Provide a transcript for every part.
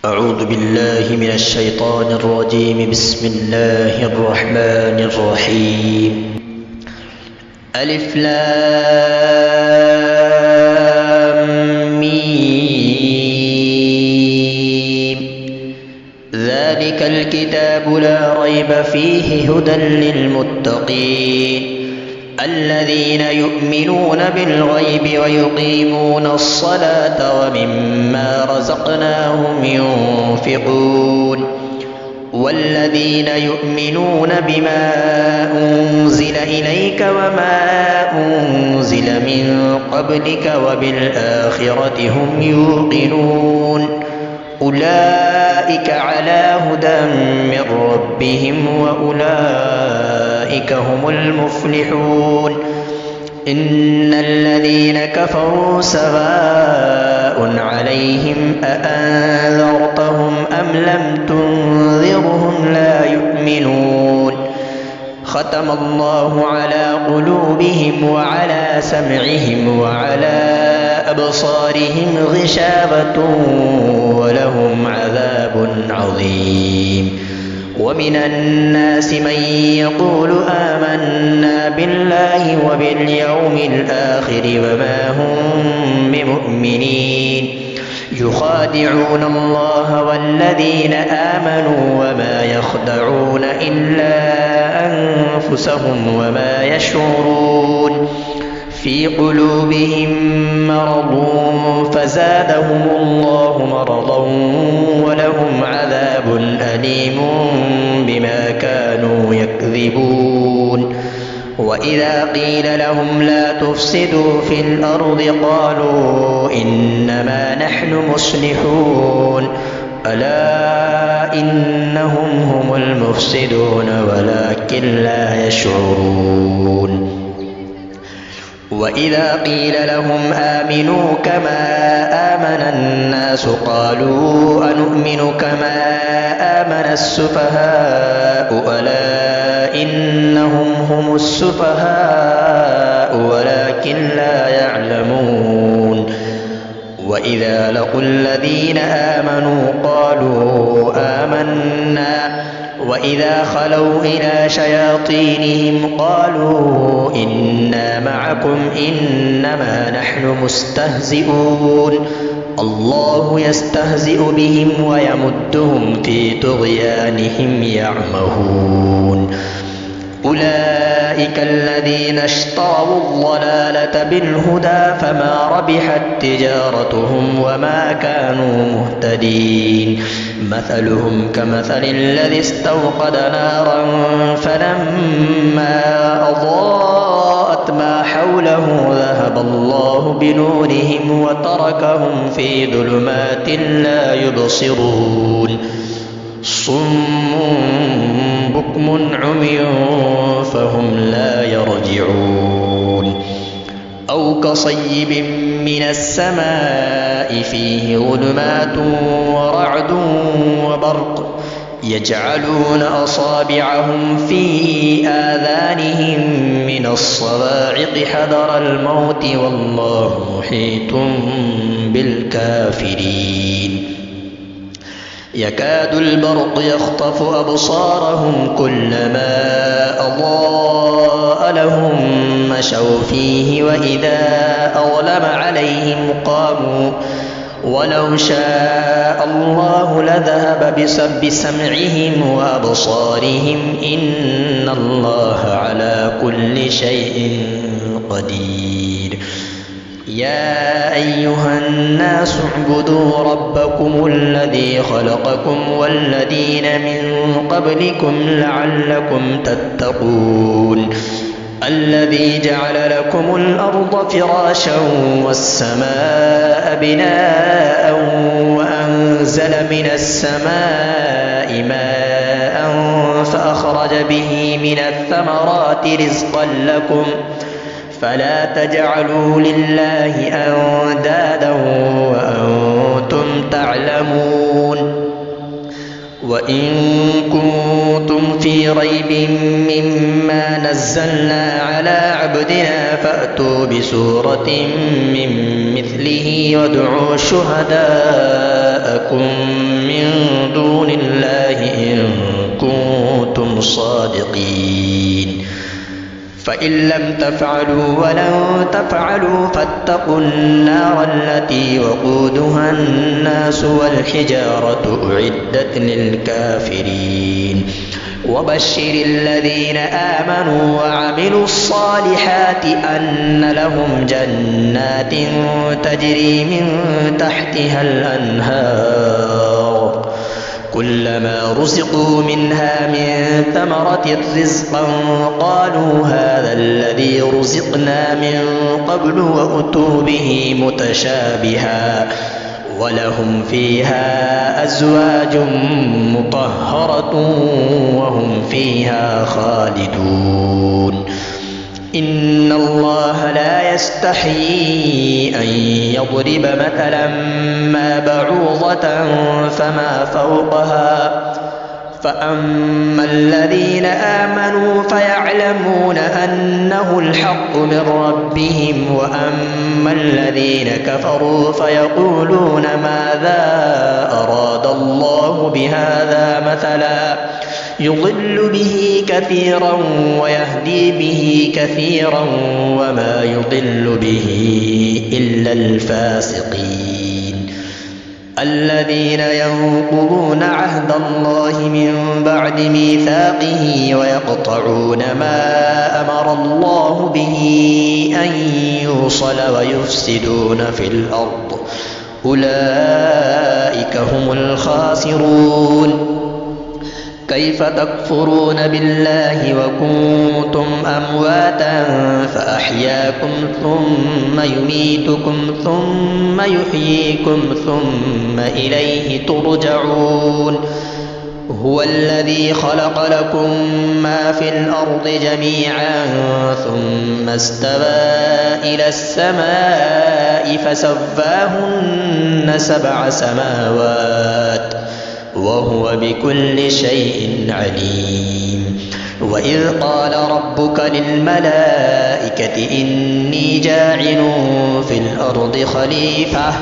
أعوذ بالله من الشيطان الرجيم. بسم الله الرحمن الرحيم. ألف لام ميم. ذلك الكتاب لا ريب فيه هدى للمتقين الذين يؤمنون بالغيب ويقيمون الصلاة ومما رزقناهم ينفقون والذين يؤمنون بما أنزل إليك وما أنزل من قبلك وبالآخرة هم يوقنون أولئك على هدى من ربهم وأولئك هم المفلحون. إن الذين كفروا سواء عليهم أأنذرتهم أم لم تنذرهم لا يؤمنون. ختم الله على قلوبهم وعلى سمعهم وعلى أبصارهم غشاوة ولهم عذاب عظيم. ومن الناس من يقول آمنا بالله وباليوم الآخر وما هم بمؤمنين يخادعون الله والذين آمنوا وما يخدعون إلا أنفسهم وما يشعرون. في قلوبهم مرض فزادهم الله مرضا ولهم عذاب أليم بما كانوا يكذبون. وإذا قيل لهم لا تفسدوا في الأرض قالوا إنما نحن مصلحون ألا إنهم هم المفسدون ولكن لا يشعرون. وإذا قيل لهم آمنوا كما آمن الناس قالوا أنؤمن كما آمن السفهاء ألا إنهم هم السفهاء ولكن لا يعلمون. وإذا لقوا الذين آمنوا قالوا آمنا وإذا خلوا إلى شياطينهم قالوا إنا معكم إنما نحن مستهزئون. الله يستهزئ بهم ويمدهم في طغيانهم يعمهون. أولئك الذين اشتروا الضلالة بالهدى فما ربحت تجارتهم وما كانوا مهتدين. مثلهم كمثل الذي استوقد نارا فلما أضاءت ما حوله ذهب الله بنورهم وتركهم في ظلمات لا يبصرون. صم بكم عمي فهم لا يرجعون. أو كصيب من السماء فيه ظلمات ورعد وبرق يجعلون أصابعهم في آذانهم من الصواعق حذر الموت والله محيط بالكافرين. يكاد البرق يخطف أبصارهم كلما أضاء لهم مشوا فيه وإذا أظلم عليهم قاموا ولو شاء الله لذهب بسمعهم وأبصارهم إن الله على كل شيء قدير. يا أيها الناس اعبدوا ربكم الذي خلقكم والذين من قبلكم لعلكم تتقون. الذي جعل لكم الأرض فراشا والسماء بناء وأنزل من السماء ماء فأخرج به من الثمرات رزقا لكم فلا تجعلوا لله أندادا وأنتم تعلمون. وإن كنتم في ريب مما نزلنا على عبدنا فأتوا بسورة من مثله وادعوا شهداءكم من صادقين فإن لم تفعلوا ولن تفعلوا فاتقوا النار التي وقودها الناس والحجارة أعدت للكافرين وبشر الذين آمنوا وعملوا الصالحات أن لهم جنات تجري من تحتها الأنهار كلما رزقوا منها من ثمرة رزقا قالوا هذا الذي رزقنا من قبل وأتوا به متشابها ولهم فيها أزواج مطهرة وهم فيها خالدون إن الله لا يستحيي أن يضرب مثلا ما بعوضة فما فوقها فأما الذين آمنوا فيعلمون أنه الحق من ربهم وأما الذين كفروا فيقولون ماذا أراد الله بهذا مثلا يضل به كثيرا ويهدي به كثيرا وما يضل به إلا الفاسقين الذين ينقضون عهد الله من بعد ميثاقه ويقطعون ما أمر الله به أن يوصل ويفسدون في الأرض أولئك هم الخاسرون كيف تكفرون بالله وكنتم أمواتا فأحياكم ثم يميتكم ثم يحييكم ثم إليه ترجعون هو الذي خلق لكم ما في الأرض جميعا ثم استوى إلى السماء فسواهن 7 سماوات وهو بكل شيء عليم وإذ قال ربك للملائكة إني جاعل في الأرض خليفة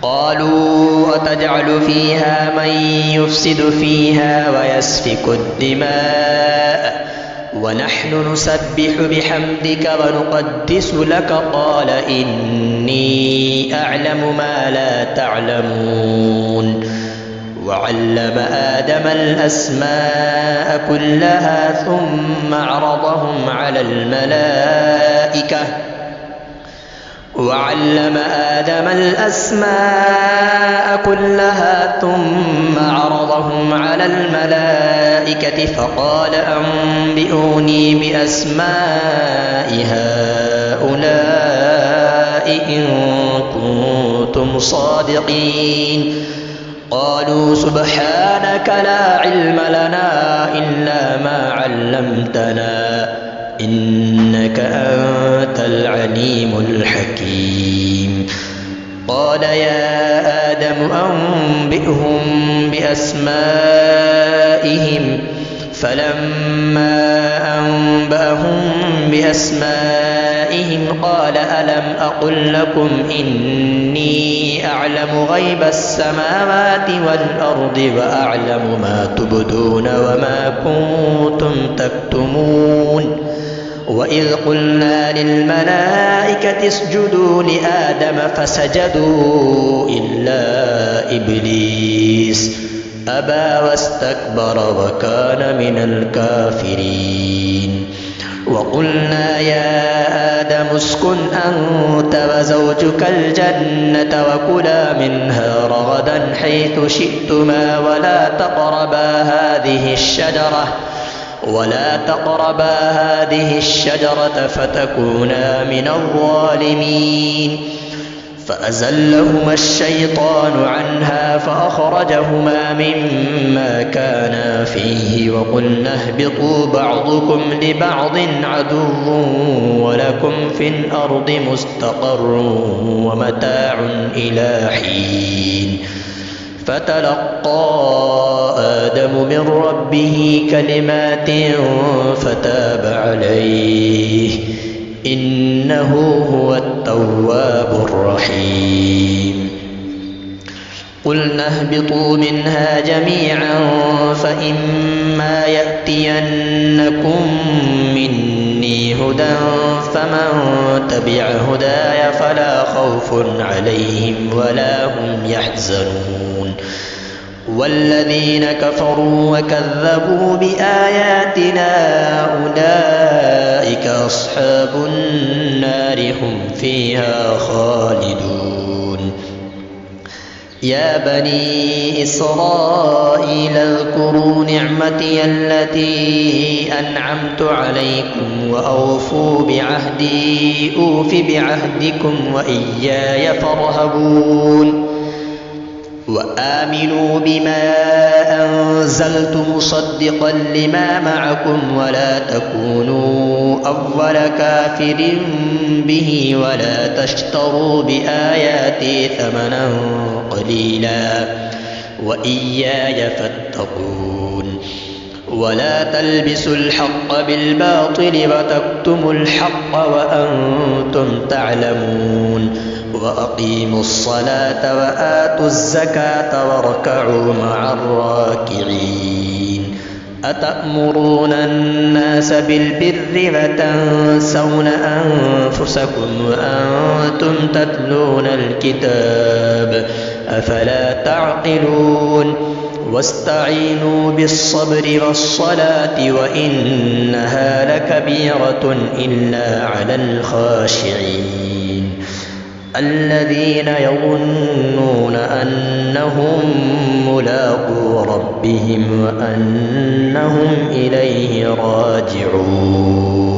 قالوا أتجعل فيها من يفسد فيها ويسفك الدماء ونحن نسبح بحمدك ونقدس لك قال إني أعلم ما لا تعلمون وعلم آدم الأسماء كلها ثم عرضهم على الملائكة فقال أنبئوني بأسماء هؤلاء إن كنتم صادقين قالوا سبحانك لا علم لنا إلا ما علمتنا إنك أنت العليم الحكيم قال يا آدم أنبئهم بأسمائهم فلما أنبأهم بأسمائهم قال ألم أقل لكم إني أعلم غيب السماوات والأرض وأعلم ما تبدون وما كنتم تكتمون وإذ قلنا للملائكة اسجدوا لآدم فسجدوا إلا إبليس أبى واستكبر وكان من الكافرين وقلنا يا آدم اسكن أنت وزوجك الجنة وكلا منها رغدا حيث شئتما ولا تقربا هذه الشجرة فتكونا من الظالمين فأزلهما الشيطان عنها فأخرجهما مما كانا فيه وقلنا اهبطوا بعضكم لبعض عدو ولكم في الأرض مستقر ومتاع إلى حين فتلقى آدم من ربه كلمات فتاب عليه إنه هو التواب الرحيم قلنا اهبطوا منها جميعا فإما يأتينكم مني هدى فمن تبع هداي فلا خوف عليهم ولا هم يحزنون والذين كفروا وكذبوا بآياتنا أولئك أصحاب النار هم فيها خالدون يا بني إسرائيل اذكروا نعمتي التي أنعمت عليكم وأوفوا بعهدي أوف بعهدكم وإياي فارهبون وآمنوا بما أنزلت مصدقا لما معكم ولا تكونوا أول كافر به ولا تشتروا بآياتي ثمنا قليلا وإياي فاتقون ولا تلبسوا الحق بالباطل وتكتموا الحق وأنتم تعلمون وأقيموا الصلاة وآتوا الزكاة واركعوا مع الراكعين أتأمرون الناس بالبر وتنسون أنفسكم وأنتم تتلون الكتاب أفلا تعقلون واستعينوا بالصبر والصلاة وإنها لكبيرة إلا على الخاشعين الذين يظنون أنهم ملاقو ربهم وأنهم إليه راجعون.